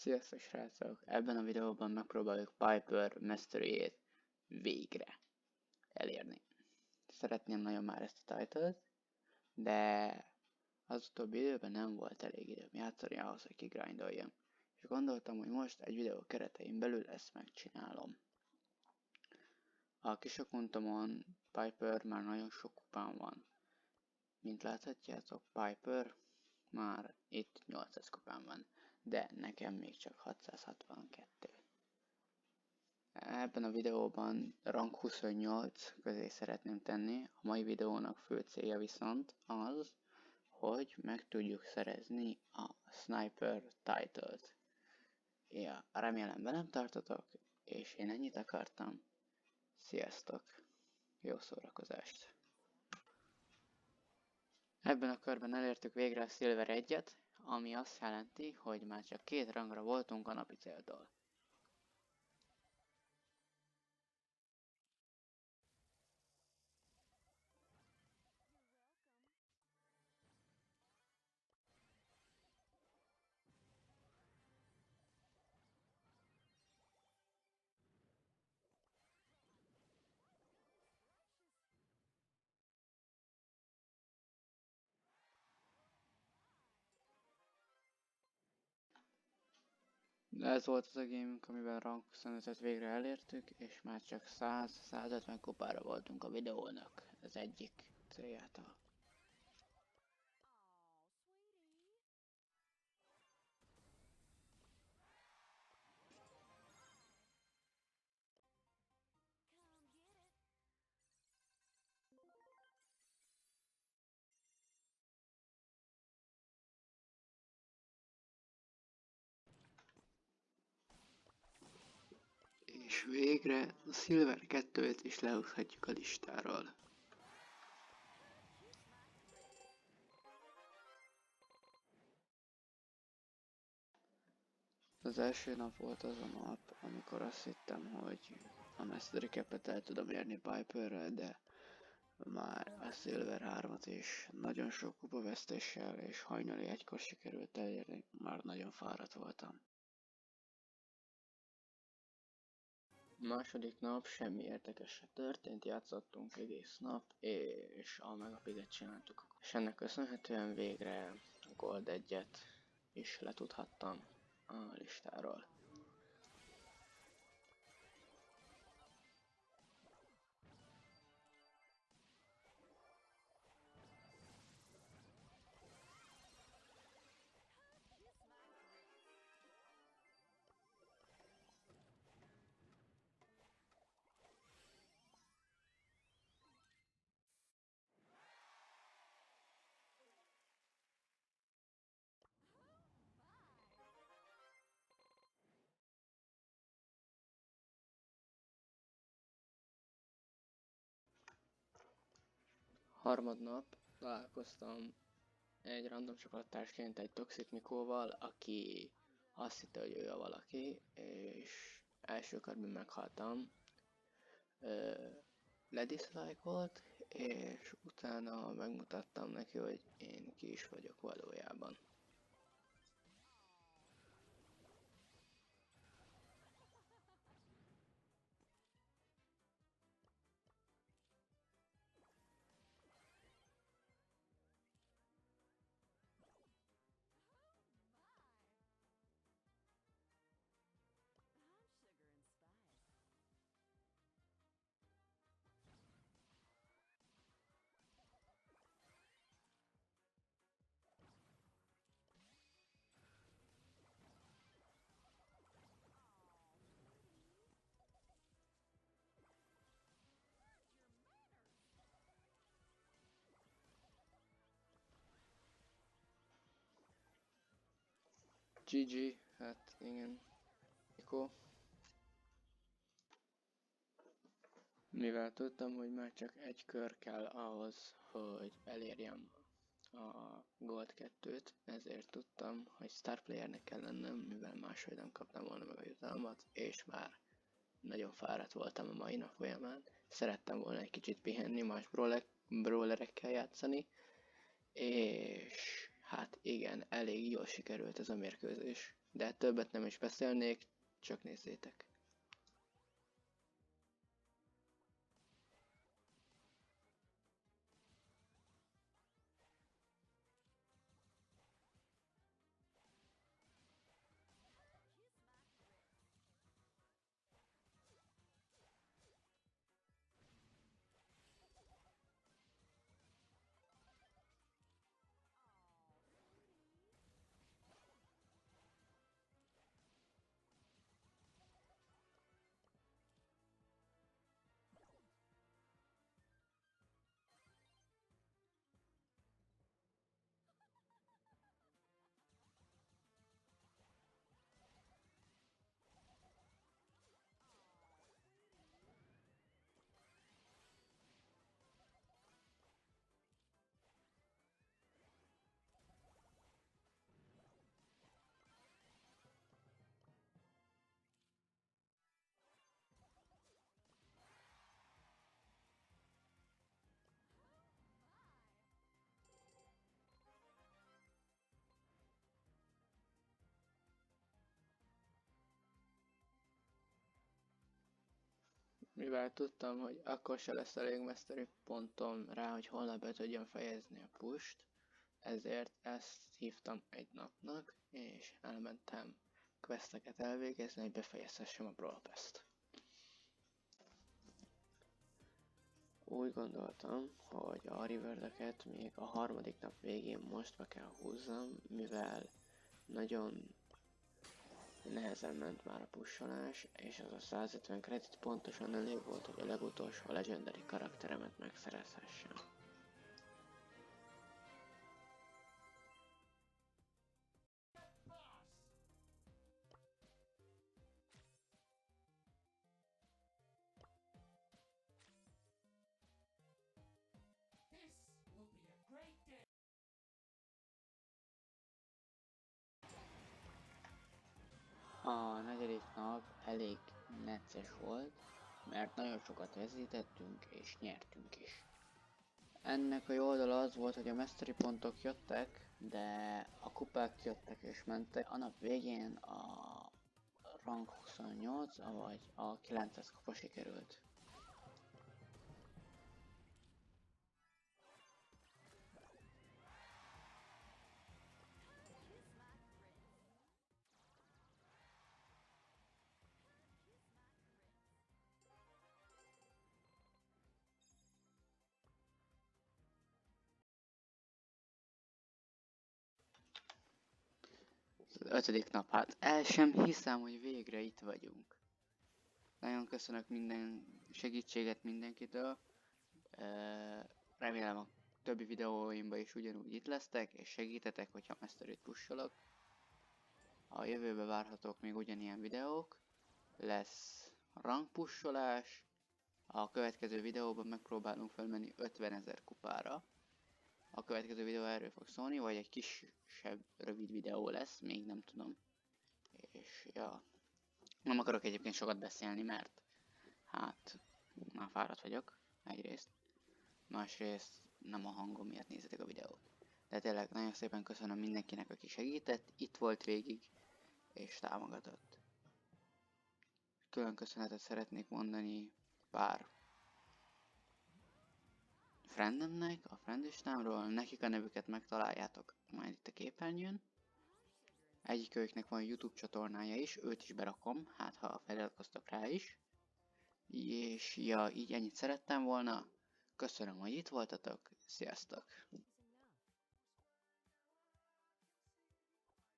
Sziasztok srácok! Ebben a videóban megpróbáljuk Piper Mastery-ét végre elérni. Szeretném nagyon már ezt a title-t, de az utóbbi időben nem volt elég időm játszani ahhoz, hogy kigrindoljam. És gondoltam, hogy most egy videó keretein belül ezt megcsinálom. A kis akuntomon Piper már nagyon sok kupán van. Mint láthatjátok, Piper már itt 800 kupán van, de nekem még csak 662. Ebben a videóban rank 28 közé szeretném tenni, a mai videónak fő célja viszont az, hogy meg tudjuk szerezni a Sniper title-t. Ja, remélem velem tartotok, és én ennyit akartam. Sziasztok! Jó szórakozást! Ebben a körben elértük végre a Silver 1-et, ami azt jelenti, hogy már csak 2 rangra voltunk a napi céltól. Ez volt az a gamünk, amiben rank 25-et végre elértük, és már csak 100-150 kupára voltunk a videónak, az egyik céljától. És végre a Silver 2-t is lehúzhatjuk a listáról. Az első nap volt az a nap, amikor azt hittem, hogy a Mastery Cap-et el tudom érni Piperrel, de már a Silver 3-at is nagyon sok kupavesztéssel és hajnali 1-kor sikerült elérni, már nagyon fáradt voltam. Második nap semmi érdekes se történt, játszottunk egész nap, és a Megapiget csináltuk. És ennek köszönhetően végre a Gold 1-et is letudhattam a listáról. Harmadnap találkoztam egy random csapattársként egy Toxic Mikóval, aki azt hitte, hogy ő a valaki, és első körben meghaltam. Ledislike-olt, és utána megmutattam neki, hogy én ki is vagyok valójában. GG, hát igen, Mikó. Mivel tudtam, hogy már csak egy kör kell ahhoz, hogy elérjem a Gold 2-t, ezért tudtam, hogy Star Playernek kell lennem, mivel máshogy nem kaptam volna meg a jutalmat, és már nagyon fáradt voltam a mai nap folyamán. Szerettem volna egy kicsit pihenni, más brawlerekkel játszani, és Hát igen, elég jól sikerült ez a mérkőzés, de többet nem is beszélnék, csak nézzétek. Mivel tudtam, hogy akkor se lesz elég mastery pontom rá, hogy holnap be tudjam fejezni a pust, ezért ezt hívtam egy napnak, és elmentem questeket elvégezni, hogy befejezhessem a Brawl Pass-t. Úgy gondoltam, hogy a rewardeket még a harmadik nap végén most be kell húzzam, mivel nagyon nehezen ment már a pusholás, és az a 150 kredit pontosan elég volt, hogy a legutolsó legendary karakteremet megszerezhessem. A negyedik nap elég necces volt, mert nagyon sokat veszítettünk és nyertünk is. Ennek a jó oldala az volt, hogy a mastery pontok jöttek, de a kupák jöttek és mentek. A nap végén a rank 28, vagy a 900 kupa sikerült. Az 5. nap, hát el sem hiszem, hogy végre itt vagyunk. Nagyon köszönök minden segítséget mindenkitől. Remélem a többi videóimban is ugyanúgy itt lesztek, és segítetek, hogyha masteryt pusholok. A jövőben várhatók még ugyanilyen videók. Lesz rank pusholás. A következő videóban megpróbálunk felmenni 50 000 kupára. A következő videó erről fog szólni, vagy egy kisebb, rövid videó lesz, még nem tudom. És ja, nem akarok egyébként sokat beszélni, mert hát már fáradt vagyok, egyrészt. Másrészt nem a hangom miatt nézzetek a videót. De tényleg nagyon szépen köszönöm mindenkinek, aki segített, itt volt végig, és támogatott. Külön köszönetet szeretnék mondani pár friendemnek a friendlistámról, nekik a nevüket megtaláljátok majd itt a képernyőn. Egyikőknek van YouTube csatornája is, őt is berakom, hát ha feliratkoztok rá is. És ja, így ennyit szerettem volna. Köszönöm, hogy itt voltatok, sziasztok!